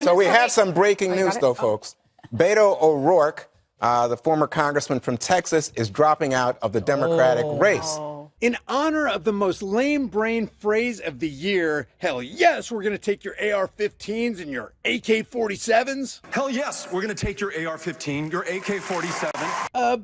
So we have some breaking news, though, folks. Beto O'Rourke, the former congressman from Texas, is dropping out of the Democratic race. In honor of the most lame brain phrase of the year, hell yes, we're going to take your AR-15s and your AK-47s. Hell yes, we're going to take your AR-15, your AK-47.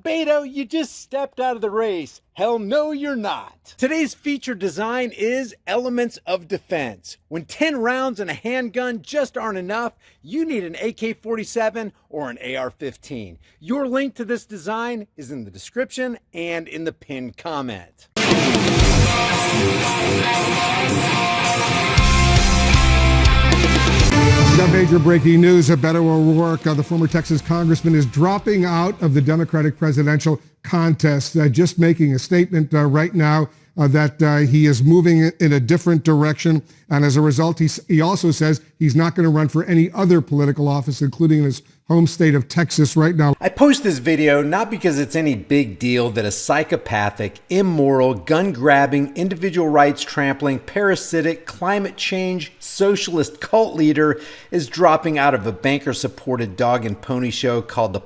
Beto, you just stepped out of the race. Hell no, you're not. Today's feature design is Elements of Defense. When 10 rounds and a handgun just aren't enough, you need an AK-47 or an AR-15. Your link to this design is in the description and in the pinned comment. Got major breaking news. Beto O'Rourke, the former Texas congressman, is dropping out of the Democratic presidential contest, just making a statement right now that he is moving in a different direction. And as a result, he also says he's not going to run for any other political office, including in his home state of Texas right now. I post this video not because it's any big deal that a psychopathic, immoral, gun-grabbing, individual rights trampling, parasitic, climate change, socialist cult leader is dropping out of a banker-supported dog and pony show called the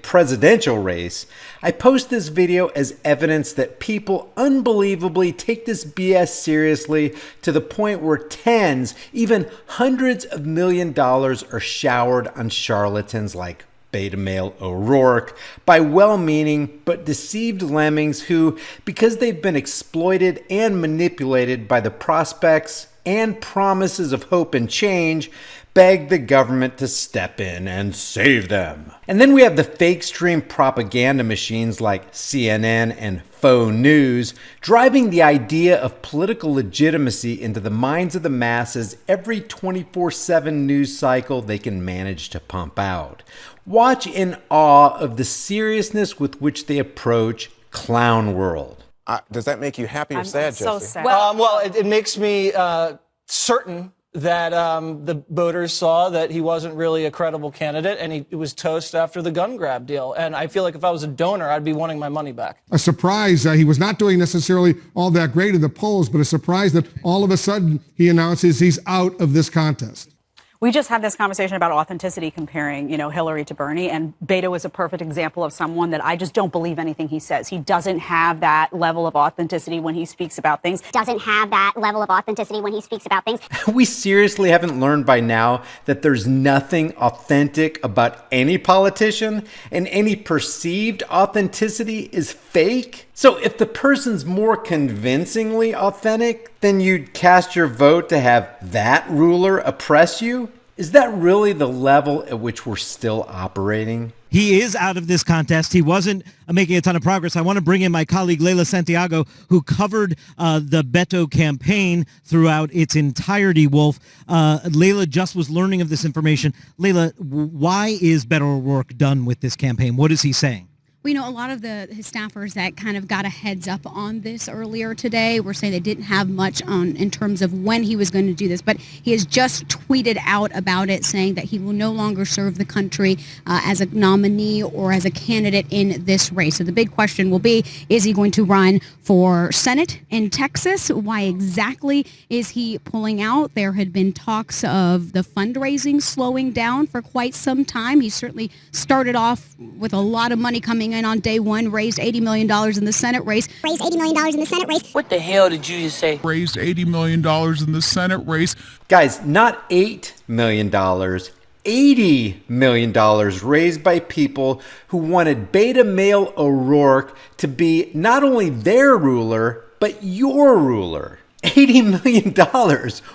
presidential race. I post this video as evidence that people unbelievably take this BS seriously to the point where tens, even hundreds of $millions are showered on charlatans like beta male O'Rourke by well-meaning but deceived lemmings who, because they've been exploited and manipulated by the prospects and promises of hope and change, beg the government to step in and save them. And then we have the fake stream propaganda machines like CNN and faux news driving the idea of political legitimacy into the minds of the masses every 24/7 news cycle they can manage to pump out. Watch in awe of the seriousness with which they approach clown world. Does that make you happy or sad, Jesse? So sad. Well, it makes me certain that the voters saw that he wasn't really a credible candidate, and he was toast after the gun grab deal. And I feel like if I was a donor, I'd be wanting my money back. A surprise. He was not doing necessarily all that great in the polls, but a surprise that all of a sudden he announces he's out of this contest. We just had this conversation about authenticity comparing, Hillary to Bernie, and Beto is a perfect example of someone that I just don't believe anything he says. He doesn't have that level of authenticity when he speaks about things. We seriously haven't learned by now that there's nothing authentic about any politician, and any perceived authenticity is fake? So if the person's more convincingly authentic, then you'd cast your vote to have that ruler oppress you? Is that really the level at which we're still operating? He is out of this contest. He wasn't making a ton of progress. I want to bring in my colleague Leila Santiago, who covered the Beto campaign throughout its entirety, Wolf. Leila just was learning of this information. Leila, why is Beto O'Rourke done with this campaign? What is he saying? We know a lot of his staffers that kind of got a heads up on this earlier today were saying they didn't have much on in terms of when he was going to do this, but he has just tweeted out about it, saying that he will no longer serve the country as a nominee or as a candidate in this race. So the big question will be, is he going to run for Senate in Texas? Why exactly is he pulling out? There had been talks of the fundraising slowing down for quite some time. He certainly started off with a lot of money coming in on day one, raised $80 million in the Senate race. What the hell did you just say? Raised $80 million in the Senate race. Guys, not $8 million, $80 million raised by people who wanted beta male O'Rourke to be not only their ruler, but your ruler. $80 million.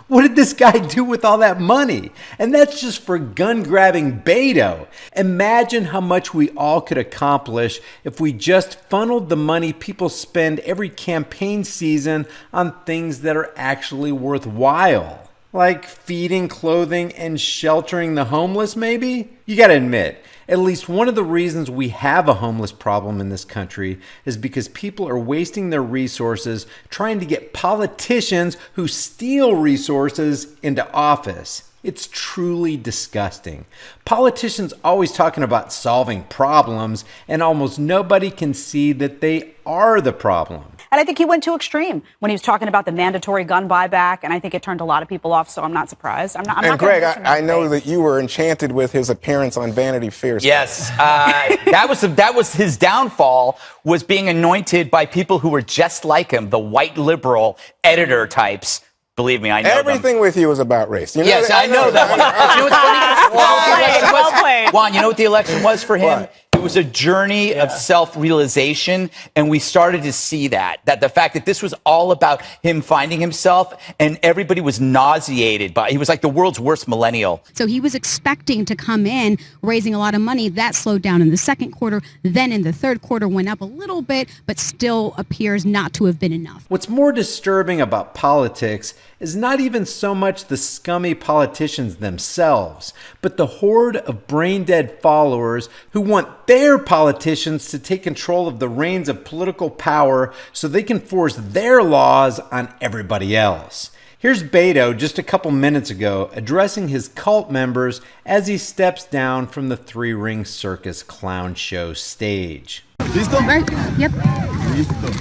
What did this guy do with all that money? And that's just for gun-grabbing Beto. Imagine how much we all could accomplish if we just funneled the money people spend every campaign season on things that are actually worthwhile. Like feeding, clothing, and sheltering the homeless, maybe? You gotta admit, at least one of the reasons we have a homeless problem in this country is because people are wasting their resources trying to get politicians who steal resources into office. It's truly disgusting. Politicians always talking about solving problems, and almost nobody can see that they are the problem. And I think he went too extreme when he was talking about the mandatory gun buyback, and I think it turned a lot of people off, so I'm not surprised. I'm not Greg, I know that you were enchanted with his appearance on Vanity Fair. Yes, that was his downfall, was being anointed by people who were just like him, the white liberal editor types. Believe me, I know everything with you is about race. You know yes, I know that one. You know what's funny? Well played. Juan, you know what the election was for him? What? It was a journey of self-realization, and we started to see that the fact that this was all about him finding himself, and everybody was nauseated by. He was like the world's worst millennial. So he was expecting to come in raising a lot of money. That slowed down in the second quarter. Then in the third quarter went up a little bit, but still appears not to have been enough. What's more disturbing about politics is not even so much the scummy politicians themselves, but the horde of brain-dead followers who want their politicians to take control of the reins of political power so they can force their laws on everybody else. Here's Beto just a couple minutes ago addressing his cult members as he steps down from the three-ring circus clown show stage. Listo? Right. Yep. Listo.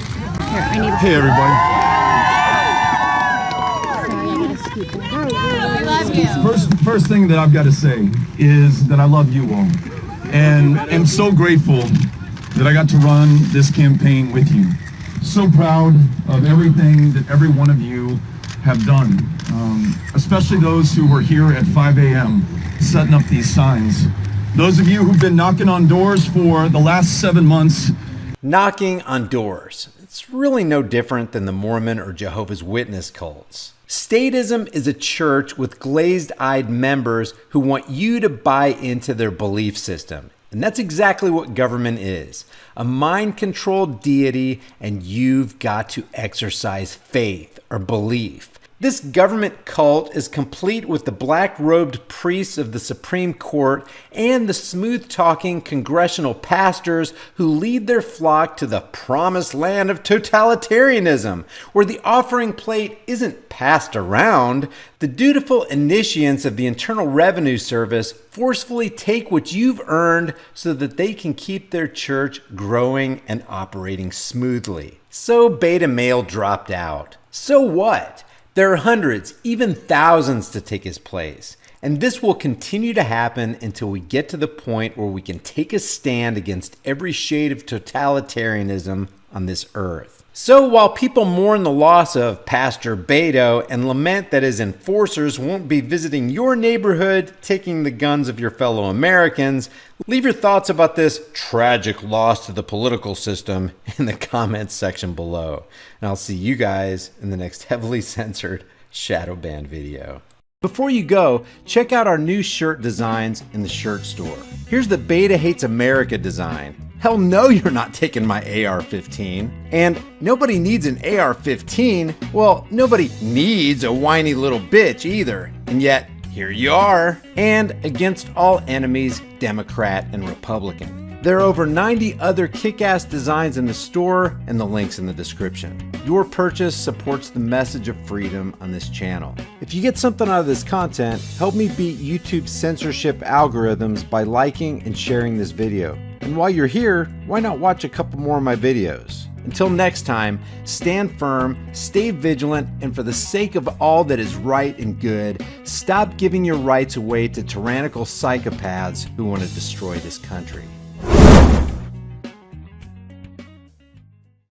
Here, I need Hey, everybody. I love you. First thing that I've got to say is that I love you all, and am so grateful that I got to run this campaign with you. So proud of everything that every one of you have done, especially those who were here at 5 a.m. setting up these signs. Those of you who've been knocking on doors for the last 7 months. Knocking on doors. It's really no different than the Mormon or Jehovah's Witness cults. Statism is a church with glazed-eyed members who want you to buy into their belief system. And that's exactly what government is. A mind-controlled deity, and you've got to exercise faith or belief. This government cult is complete with the black-robed priests of the Supreme Court and the smooth-talking congressional pastors who lead their flock to the promised land of totalitarianism, where the offering plate isn't passed around. The dutiful initiates of the Internal Revenue Service forcefully take what you've earned so that they can keep their church growing and operating smoothly. So beta male dropped out. So what? There are hundreds, even thousands to take his place. And this will continue to happen until we get to the point where we can take a stand against every shade of totalitarianism on this earth. So while people mourn the loss of Pastor Beto and lament that his enforcers won't be visiting your neighborhood, taking the guns of your fellow Americans, leave your thoughts about this tragic loss to the political system in the comments section below. And I'll see you guys in the next heavily censored shadow ban video. Before you go, check out our new shirt designs in the shirt store. Here's the Beta Hates America design. Hell no, you're not taking my AR-15. And nobody needs an AR-15. Well, nobody needs a whiny little bitch either. And yet, here you are. And against all enemies, Democrat and Republican. There are over 90 other kick-ass designs in the store and the links in the description. Your purchase supports the message of freedom on this channel. If you get something out of this content, help me beat YouTube's censorship algorithms by liking and sharing this video. And while you're here, why not watch a couple more of my videos? Until next time, stand firm, stay vigilant, and for the sake of all that is right and good, stop giving your rights away to tyrannical psychopaths who want to destroy this country.